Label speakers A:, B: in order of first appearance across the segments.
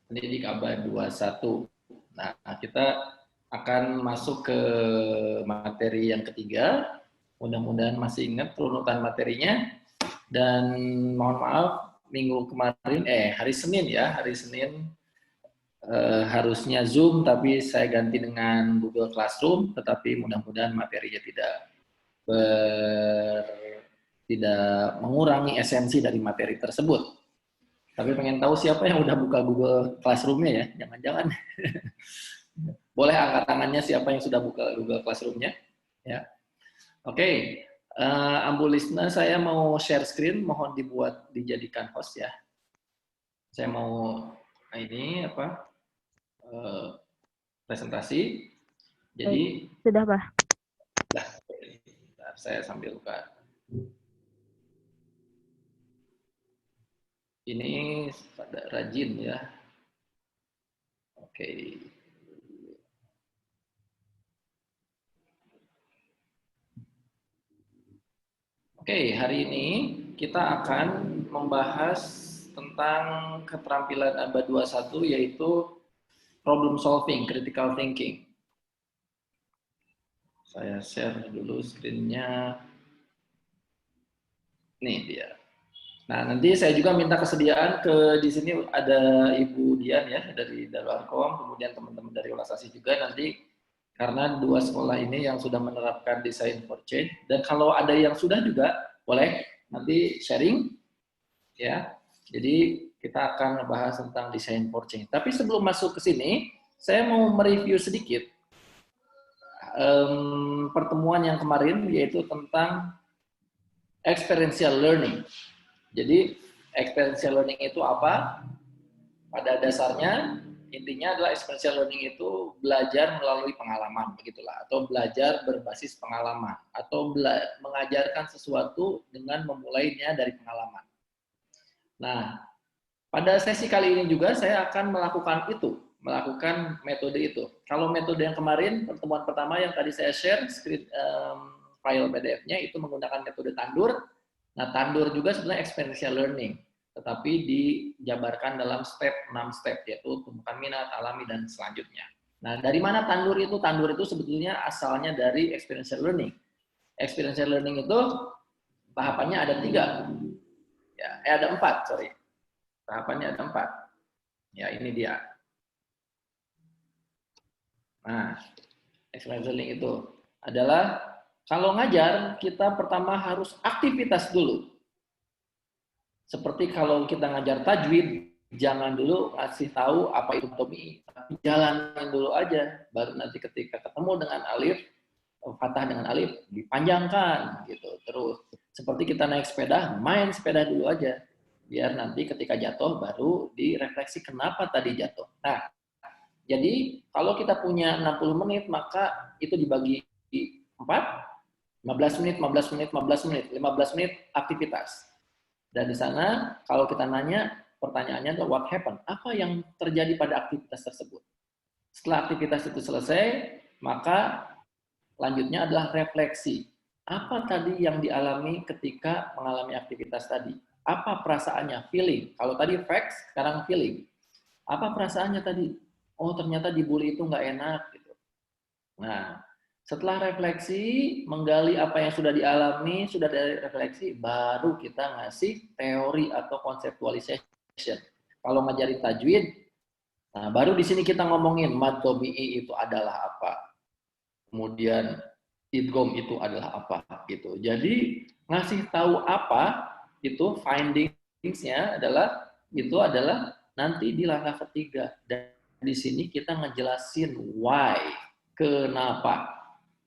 A: Pendidik Abad 21. Nah, kita akan masuk ke materi yang ketiga. Mudah-mudahan masih ingat urutan materinya. Dan mohon maaf, minggu kemarin, hari Senin ya, hari Senin harusnya Zoom, tapi saya ganti dengan Google Classroom, tetapi mudah-mudahan materinya ber, tidak mengurangi esensi dari materi tersebut. Tapi pengen tahu siapa yang udah buka Google Classroom-nya ya? Jangan-jangan. Boleh angkat tangannya siapa yang sudah buka Google Classroom-nya? Ya. Oke. Ambu Lisna, saya mau share screen, mohon dijadikan host ya. Saya mau ini apa? Presentasi. Jadi
B: sudah, Pak.
A: Saya sambil buka. Ini pada rajin ya. Oke. Oke, hari ini kita akan membahas tentang keterampilan abad 21 yaitu problem solving, critical thinking. Saya share dulu screen-nya. Nih dia. Nah, nanti saya juga minta kesediaan di sini ada Ibu Dian ya dari Darulkom, kemudian teman-teman dari Ulasasi juga nanti karena dua sekolah ini yang sudah menerapkan design for change dan kalau ada yang sudah juga boleh nanti sharing ya. Jadi kita akan membahas tentang design for change. Tapi sebelum masuk ke sini, saya mau mereview sedikit pertemuan yang kemarin yaitu tentang experiential learning. Jadi experiential learning itu apa? Pada dasarnya intinya adalah experiential learning itu belajar melalui pengalaman begitulah atau belajar berbasis pengalaman atau mengajarkan sesuatu dengan memulainya dari pengalaman. Nah, pada sesi kali ini juga saya akan melakukan metode itu. Kalau metode yang kemarin pertemuan pertama yang tadi saya share file PDF-nya itu menggunakan metode Tandur. Nah, Tandur juga sebenarnya experiential learning, tetapi dijabarkan dalam 6 step, yaitu tumbuhkan minat, alami, dan selanjutnya. Nah, dari mana Tandur itu? Tandur itu sebetulnya asalnya dari experiential learning. Experiential learning itu tahapannya ada 3. Ya, ada 4, sorry. Tahapannya ada 4. Ya, ini dia. Nah, experiential learning itu adalah kalau ngajar, kita pertama harus aktivitas dulu. Seperti kalau kita ngajar tajwid, jangan dulu ngasih tahu apa itu tomi, tapi jalanin dulu aja. Baru nanti ketika ketemu dengan alif, fathah dengan alif, dipanjangkan gitu. Terus seperti kita naik sepeda, main sepeda dulu aja. Biar nanti ketika jatuh baru direfleksi kenapa tadi jatuh. Nah, jadi kalau kita punya 60 menit, maka itu dibagi 4, 15 menit, 15 menit, 15 menit, 15 menit aktivitas. Dan di sana kalau kita nanya, pertanyaannya adalah what happened? Apa yang terjadi pada aktivitas tersebut? Setelah aktivitas itu selesai, maka lanjutnya adalah refleksi. Apa tadi yang dialami ketika mengalami aktivitas tadi? Apa perasaannya? Feeling. Kalau tadi facts, sekarang feeling. Apa perasaannya tadi? Oh, ternyata dibully itu nggak enak. Gitu. Nah, setelah refleksi, menggali apa yang sudah dialami, sudah dari refleksi, baru kita ngasih teori atau conceptualization. Kalau ngajarin tajwid, nah baru di sini kita ngomongin mad tobi'i itu adalah apa. Kemudian idgham itu adalah apa gitu. Jadi ngasih tahu apa itu findings-nya adalah nanti di langkah ketiga. Dan di sini kita ngejelasin why, kenapa.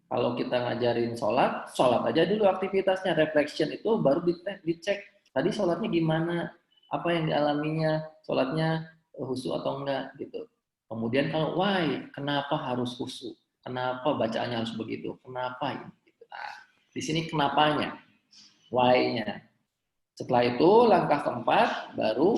A: Kalau kita ngajarin sholat aja dulu aktivitasnya, reflection itu baru dicek. Tadi sholatnya gimana, apa yang dialaminya, sholatnya khusyuk atau enggak gitu. Kemudian kalau why, kenapa harus khusyuk, kenapa bacaannya harus begitu, kenapa ini. Nah, di sini kenapanya, why-nya. Setelah itu langkah keempat baru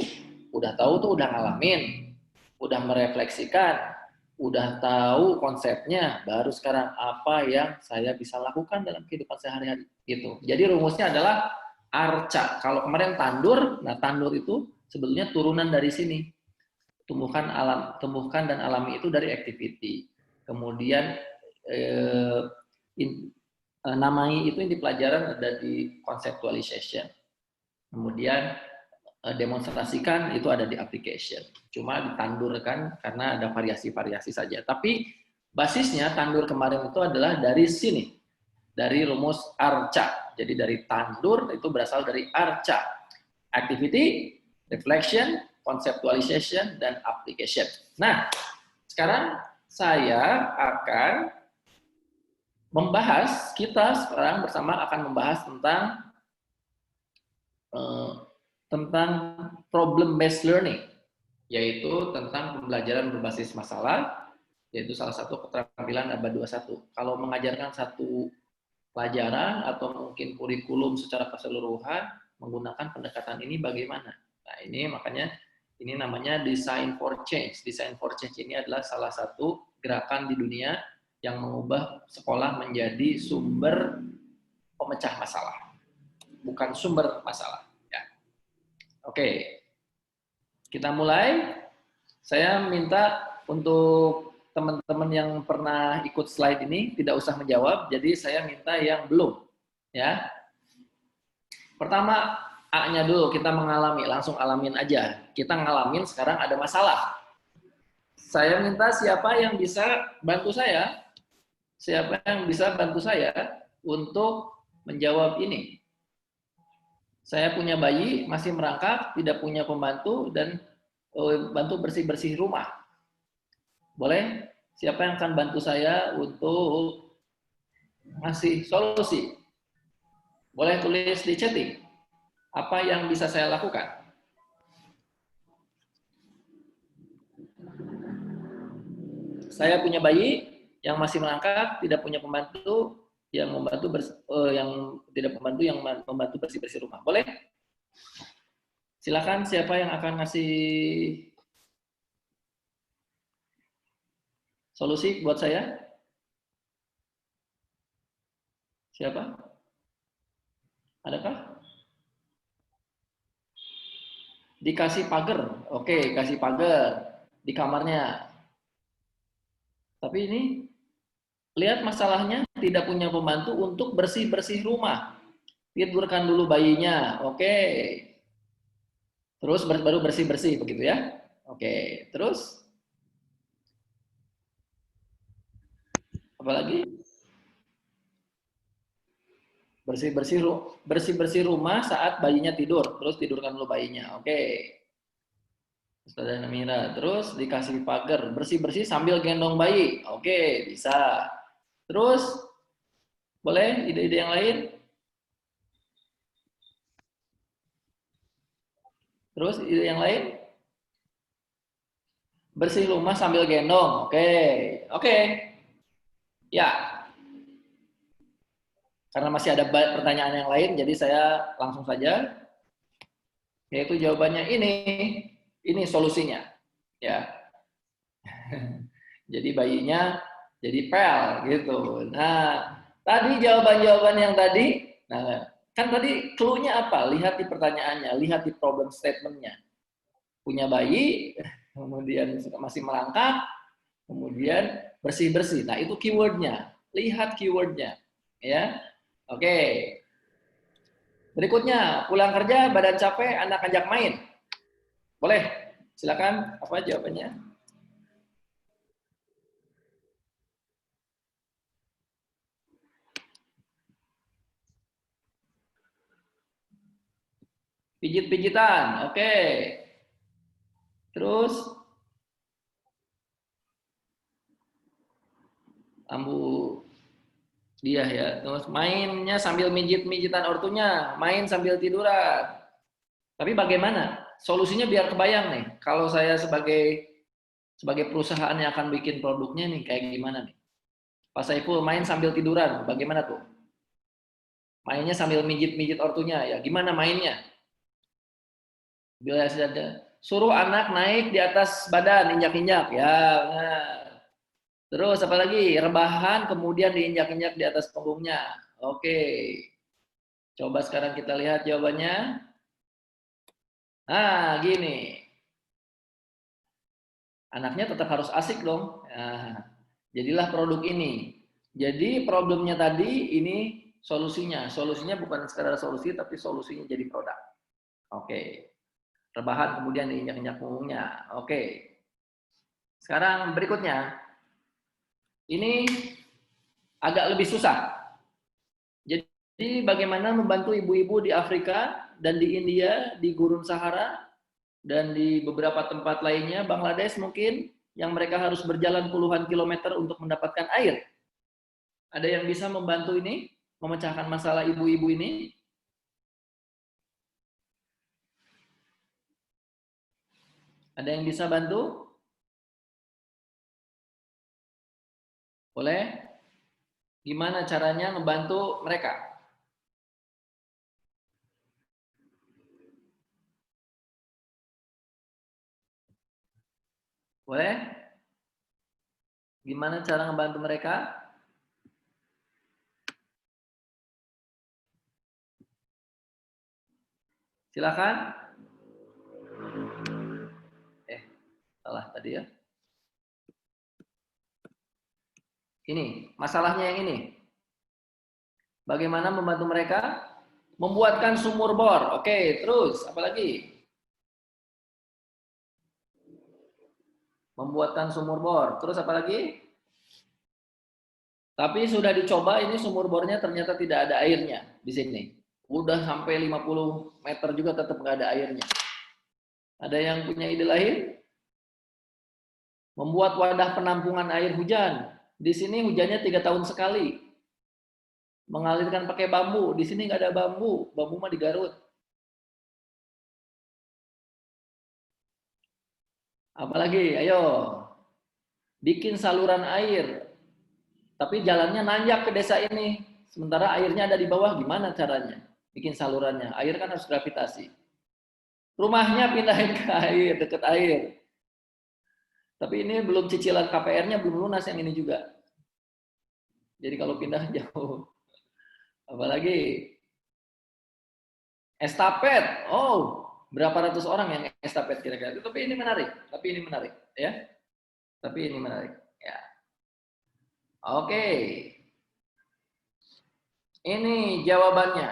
A: udah tahu tuh udah ngalamin, udah merefleksikan, udah tahu konsepnya, baru sekarang apa yang saya bisa lakukan dalam kehidupan sehari-hari gitu. Jadi rumusnya adalah arca. Kalau kemarin tandur, nah tandur itu sebetulnya turunan dari sini. tumbuhkan dan alami itu dari activity. Kemudian namai itu di pelajaran ada di conceptualization. Kemudian demonstrasikan itu ada di application. Cuma ditandurkan karena ada variasi-variasi saja. Tapi basisnya tandur kemarin itu adalah dari sini, dari rumus ARCA. Jadi dari tandur itu berasal dari ARCA. Activity, reflection, conceptualization, dan application. Nah, sekarang saya akan membahas, kita sekarang bersama akan membahas tentang problem based learning, yaitu tentang pembelajaran berbasis masalah, yaitu salah satu keterampilan abad 21. Kalau mengajarkan satu pelajaran atau mungkin kurikulum secara keseluruhan menggunakan pendekatan ini bagaimana? Nah, ini makanya ini namanya design for change. Design for change ini adalah salah satu gerakan di dunia yang mengubah sekolah menjadi sumber pemecah masalah, bukan sumber masalah. Ya. Oke, kita mulai. Saya minta untuk teman-teman yang pernah ikut slide ini tidak usah menjawab, jadi saya minta yang belum. Ya. Pertama, A-nya dulu, kita mengalami, langsung alamin aja. Kita ngalamin sekarang ada masalah. Saya minta siapa yang bisa bantu saya, untuk menjawab ini. Saya punya bayi, masih merangkak, tidak punya pembantu, dan bantu bersih-bersih rumah. Boleh? Siapa yang akan bantu saya untuk ngasih solusi? Boleh tulis di chatting. Apa yang bisa saya lakukan? Saya punya bayi yang masih merangkak, tidak punya pembantu, yang membantu bersih-bersih rumah. Boleh? Silakan siapa yang akan ngasih solusi buat saya? Siapa? Adakah? Dikasih pagar. Oke, kasih pagar di kamarnya. Tapi ini lihat masalahnya, tidak punya pembantu untuk bersih-bersih rumah. Tidurkan dulu bayinya. Oke. Terus baru bersih-bersih begitu ya. Oke, terus apalagi? Bersih-bersih rumah saat bayinya tidur. Terus tidurkan dulu bayinya. Oke. Ustazah Namira. Terus dikasih pagar, bersih-bersih sambil gendong bayi. Oke, bisa. Terus boleh ide-ide yang lain? Terus ide yang lain? Bersih rumah sambil gendong. Oke. Oke. Ya. Karena masih ada pertanyaan yang lain, jadi saya langsung saja. Yaitu jawabannya ini. Ini solusinya. Ya. Jadi bayinya jadi pel gitu. Nah, tadi jawaban-jawaban yang tadi, nah kan tadi clue-nya apa? Lihat di pertanyaannya, lihat di problem statement-nya. Punya bayi, kemudian masih merangkak, kemudian bersih-bersih. Nah, itu keyword-nya. Lihat keyword-nya. Ya. Oke. Berikutnya, pulang kerja, badan capek, anak ajak main. Boleh? Silakan, apa jawabannya? Pijit-pijitan, oke. Terus ambu dia ya. Terus mainnya sambil mijit-mijitan ortunya, main sambil tiduran. Tapi bagaimana? Solusinya biar kebayang nih. Kalau saya sebagai perusahaan yang akan bikin produknya nih kayak gimana nih? Pak Saiful main sambil tiduran, bagaimana tuh? Mainnya sambil mijit-mijit ortunya, ya gimana mainnya? Bila ada suruh anak naik di atas badan, injak-injak, ya. Nah. Terus apa lagi? Rebahan kemudian diinjak-injak di atas punggungnya. Oke. Coba sekarang kita lihat jawabannya. Nah, gini. Anaknya tetap harus asik dong. Nah, jadilah produk ini. Jadi problemnya tadi, ini solusinya. Solusinya bukan sekedar solusi, tapi solusinya jadi produk. Oke. Rebahan kemudian diinjak-injak punggungnya. Oke. Sekarang berikutnya. Ini agak lebih susah. Jadi bagaimana membantu ibu-ibu di Afrika dan di India, di Gurun Sahara, dan di beberapa tempat lainnya, Bangladesh mungkin, yang mereka harus berjalan puluhan kilometer untuk mendapatkan air. Ada yang bisa membantu ini, memecahkan masalah ibu-ibu ini? Ada yang bisa bantu? Boleh? Gimana caranya membantu mereka? Boleh? Gimana cara membantu mereka? Silakan. Salah tadi ya. Ini, masalahnya yang ini. Bagaimana membantu mereka? Membuatkan sumur bor. Oke, terus apa lagi? Membuatkan sumur bor. Terus apa lagi? Tapi sudah dicoba, ini sumur bornya ternyata tidak ada airnya di sini. Udah sampai 50 meter juga tetap nggak ada airnya. Ada yang punya ide lain? Membuat wadah penampungan air hujan. Di sini hujannya 3 tahun sekali. Mengalirkan pakai bambu. Di sini nggak ada bambu. Bambu mah di Garut. Apalagi? Ayo. Bikin saluran air. Tapi jalannya nanjak ke desa ini. Sementara airnya ada di bawah. Gimana caranya? Bikin salurannya. Air kan harus gravitasi. Rumahnya pindahin ke air, deket air. Tapi ini belum cicilan KPR-nya belum lunas yang ini juga. Jadi kalau pindah jauh. Apalagi estafet. Oh, berapa ratus orang yang estafet kira-kira. Tapi ini menarik. Ya. Tapi ini menarik. Ya. Oke. Ini jawabannya.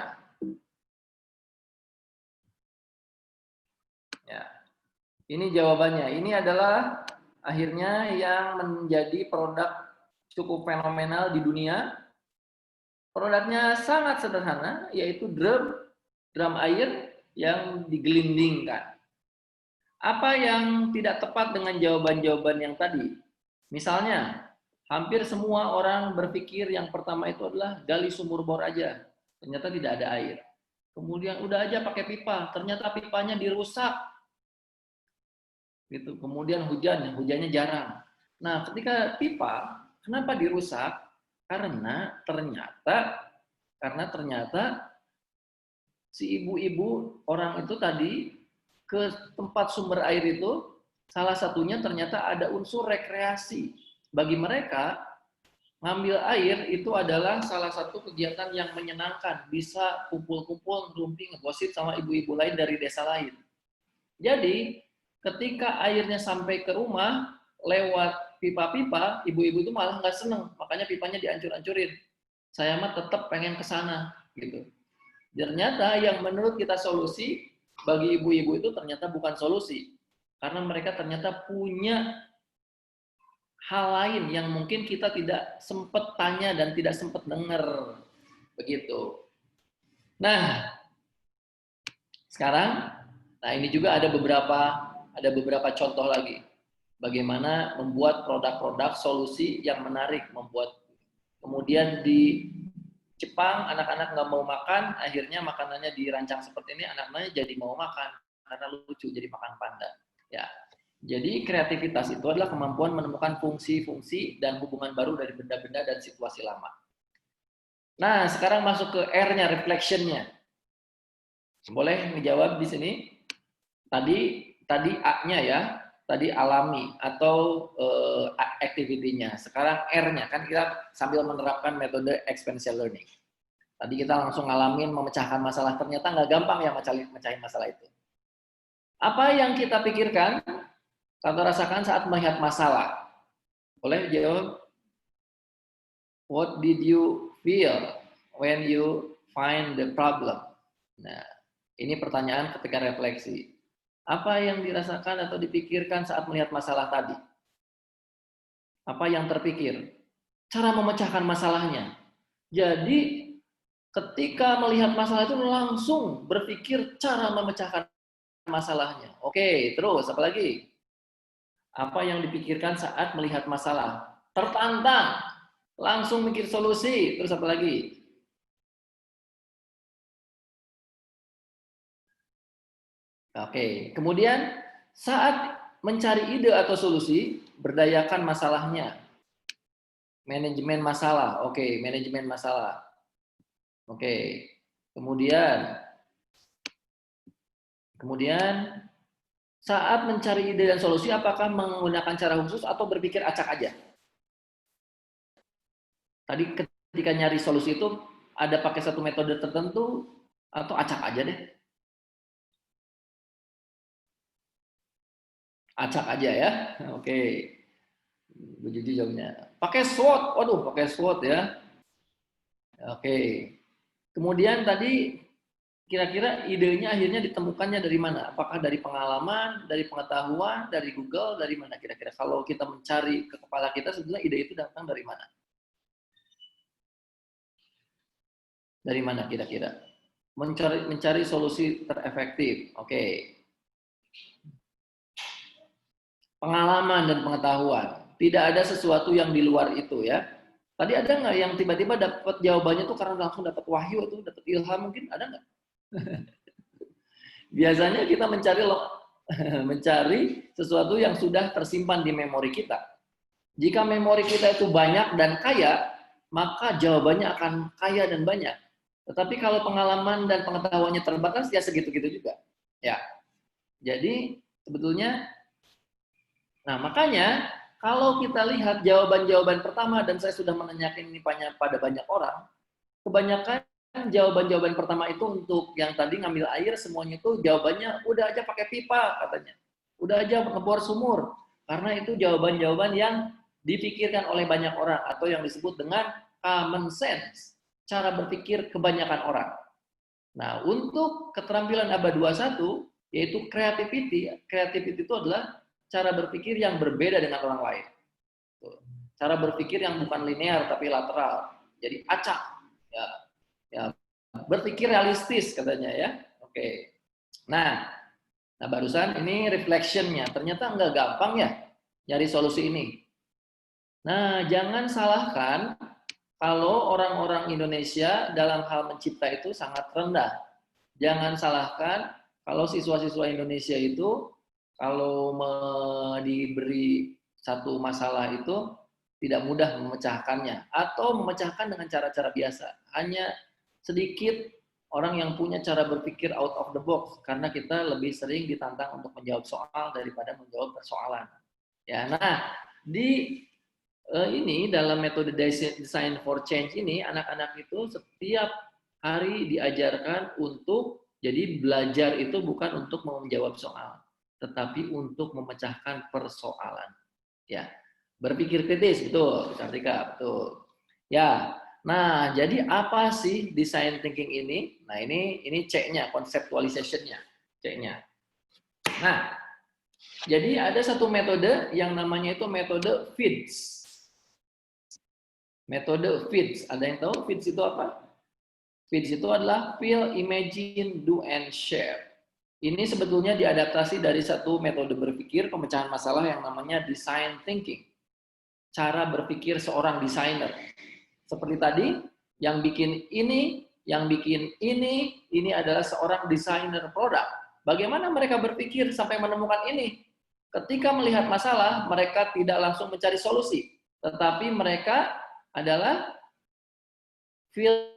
A: Ya. Ini jawabannya. Ini adalah akhirnya yang menjadi produk cukup fenomenal di dunia. Produknya sangat sederhana, yaitu drum air yang digelindingkan. Apa yang tidak tepat dengan jawaban-jawaban yang tadi? Misalnya, hampir semua orang berpikir yang pertama itu adalah gali sumur bor aja. Ternyata tidak ada air. Kemudian udah aja pakai pipa, ternyata pipanya dirusak. Gitu. Kemudian hujannya jarang. Nah, ketika pipa, kenapa dirusak? Karena ternyata si ibu-ibu orang itu tadi ke tempat sumber air itu, salah satunya ternyata ada unsur rekreasi. Bagi mereka, ngambil air itu adalah salah satu kegiatan yang menyenangkan. Bisa kumpul-kumpul, ngerumpi, ngegosip sama ibu-ibu lain dari desa lain. Jadi, ketika airnya sampai ke rumah, lewat pipa-pipa, ibu-ibu itu malah nggak seneng. Makanya pipanya dihancur-hancurin. Saya mah tetap pengen ke sana. Gitu. Ternyata yang menurut kita solusi, bagi ibu-ibu itu ternyata bukan solusi. Karena mereka ternyata punya hal lain yang mungkin kita tidak sempat tanya dan tidak sempat dengar. Begitu. Nah, sekarang, ini juga ada beberapa contoh lagi. Bagaimana membuat produk-produk solusi yang menarik, kemudian di Jepang anak-anak nggak mau makan, akhirnya makanannya dirancang seperti ini, anak-anaknya jadi mau makan karena lucu, jadi makan panda. Ya, jadi kreativitas itu adalah kemampuan menemukan fungsi-fungsi dan hubungan baru dari benda-benda dan situasi lama. Nah, sekarang masuk ke R-nya, reflection-nya. Boleh menjawab di sini? Tadi A-nya ya, tadi alami atau activity-nya. Sekarang R-nya, kan kita sambil menerapkan metode experiential learning. Tadi kita langsung ngalamin memecahkan masalah, ternyata nggak gampang ya mecahin masalah itu. Apa yang kita pikirkan kamu rasakan saat melihat masalah? Boleh jawab. What did you feel when you find the problem? Nah, ini pertanyaan ketika refleksi. Apa yang dirasakan atau dipikirkan saat melihat masalah tadi? Apa yang terpikir? Cara memecahkan masalahnya. Jadi, ketika melihat masalah itu langsung berpikir cara memecahkan masalahnya. Oke, terus apa lagi? Apa yang dipikirkan saat melihat masalah? Tertantang, langsung mikir solusi. Terus apa lagi? Oke, kemudian saat mencari ide atau solusi, berdayakan masalahnya. Manajemen masalah. Oke, manajemen masalah. Oke. Kemudian saat mencari ide dan solusi, apakah menggunakan cara khusus atau berpikir acak aja? Tadi ketika nyari solusi itu ada pakai satu metode tertentu atau acak aja deh? Acak aja ya. Oke. Begitu jawabnya. Pakai SWOT. Waduh, pakai SWOT ya. Oke. Kemudian tadi kira-kira idenya akhirnya ditemukannya dari mana? Apakah dari pengalaman, dari pengetahuan, dari Google, dari mana kira-kira? Kalau kita mencari ke kepala kita, sebetulnya ide itu datang dari mana? Dari mana kira-kira? Mencari solusi terefektif. Oke. Pengalaman dan pengetahuan. Tidak ada sesuatu yang di luar itu ya. Tadi ada nggak yang tiba-tiba dapat jawabannya tuh karena langsung dapat wahyu atau dapat ilham mungkin? Ada nggak? Biasanya kita mencari sesuatu yang sudah tersimpan di memori kita. Jika memori kita itu banyak dan kaya, maka jawabannya akan kaya dan banyak. Tetapi kalau pengalaman dan pengetahuannya terbatas, ya segitu-gitu juga. Ya. Jadi sebetulnya, nah makanya kalau kita lihat jawaban-jawaban pertama, dan saya sudah menanyakan ini pada banyak orang, kebanyakan jawaban-jawaban pertama itu untuk yang tadi ngambil air, semuanya itu jawabannya udah aja pakai pipa katanya. Udah aja ngebor sumur. Karena itu jawaban-jawaban yang dipikirkan oleh banyak orang atau yang disebut dengan common sense. Cara berpikir kebanyakan orang. Nah, untuk keterampilan abad 21 yaitu creativity. Creativity itu adalah cara berpikir yang berbeda dengan orang lain. Cara berpikir yang bukan linear tapi lateral. Jadi acak. Ya, berpikir realistis katanya ya. Oke. Nah barusan ini reflectionnya. Ternyata nggak gampang ya nyari solusi ini. Nah, jangan salahkan kalau orang-orang Indonesia dalam hal mencipta itu sangat rendah. Jangan salahkan kalau siswa-siswa Indonesia itu kalau diberi satu masalah itu tidak mudah memecahkannya atau memecahkan dengan cara-cara biasa. Hanya sedikit orang yang punya cara berpikir out of the box karena kita lebih sering ditantang untuk menjawab soal daripada menjawab persoalan. Ya, nah di ini dalam metode design for change ini anak-anak itu setiap hari diajarkan untuk jadi belajar itu bukan untuk menjawab soal, tetapi untuk memecahkan persoalan. Ya, berpikir kritis betul, Sartika betul. Ya, nah jadi apa sih design thinking ini? Nah ini C-nya, conceptualization-nya, C-nya. Nah, jadi ada satu metode yang namanya itu metode FIDS. Metode FIDS. Ada yang tahu FIDS itu apa? FIDS itu adalah Feel, Imagine, Do, and Share. Ini sebetulnya diadaptasi dari satu metode berpikir pemecahan masalah yang namanya design thinking. Cara berpikir seorang desainer. Seperti tadi, yang bikin ini adalah seorang desainer produk. Bagaimana mereka berpikir sampai menemukan ini? Ketika melihat masalah, mereka tidak langsung mencari solusi, tetapi mereka adalah feel